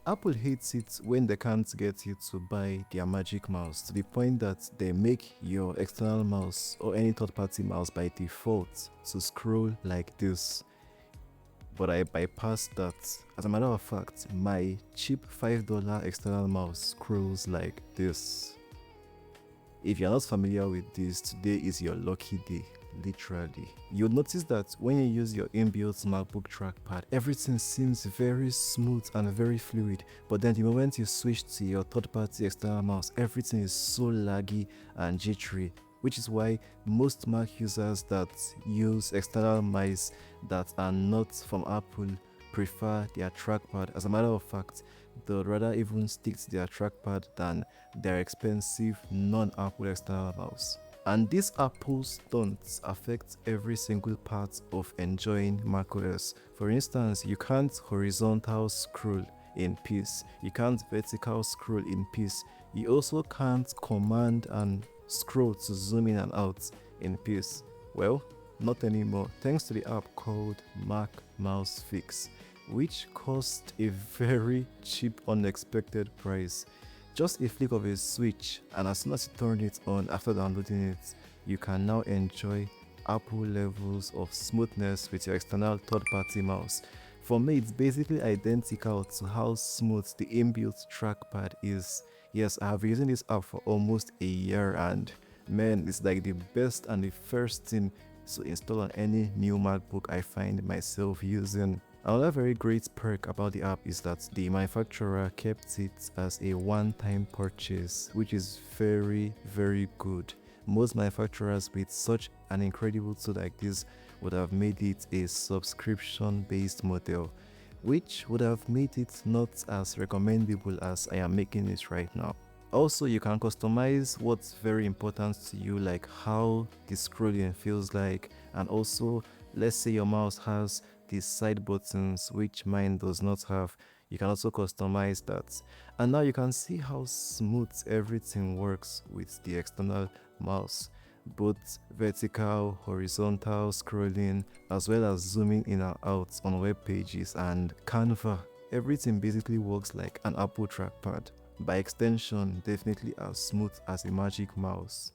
Apple hates it when they can't get you to buy their magic mouse, to the point that they make your external mouse or any third-party mouse by default to scroll like this. But I bypassed that. As a matter of fact, my cheap $5 external mouse scrolls like this. If you're not familiar with this, today is your lucky day, literally. You'll notice that when you use your inbuilt MacBook trackpad, everything seems very smooth and very fluid, but then the moment you switch to your third-party external mouse, everything is so laggy and jittery, which is why most Mac users that use external mice that are not from Apple prefer their trackpad. As a matter of fact, they'd rather even stick to their trackpad than their expensive non-Apple external mouse. And these Apple stunts affect every single part of enjoying macOS. For instance, you can't horizontal scroll in peace. You can't vertical scroll in peace. You also can't command and scroll to zoom in and out in peace. Well, not anymore, thanks to the app called Mac Mouse Fix, which cost a very cheap, unexpected price. Just a flick of a switch, and as soon as you turn it on after downloading it, you can now enjoy Apple levels of smoothness with your external third-party mouse. For me, it's basically identical to how smooth the inbuilt trackpad is. Yes, I have been using this app for almost a year, and man, it's like the best and the first thing to install on any new MacBook I find myself using. Another very great perk about the app is that the manufacturer kept it as a one-time purchase, which is very, very good. Most manufacturers with such an incredible tool like this would have made it a subscription-based model, which would have made it not as recommendable as I am making it right now. Also, you can customize what's very important to you, like how the scrolling feels like, and also let's say your mouse has these side buttons which mine does not have. You can also customize that, and now you can see how smooth everything works with the external mouse, both vertical, horizontal scrolling, as well as zooming in and out on web pages and Canva. Everything basically works like an Apple trackpad. By extension, definitely as smooth as a magic mouse.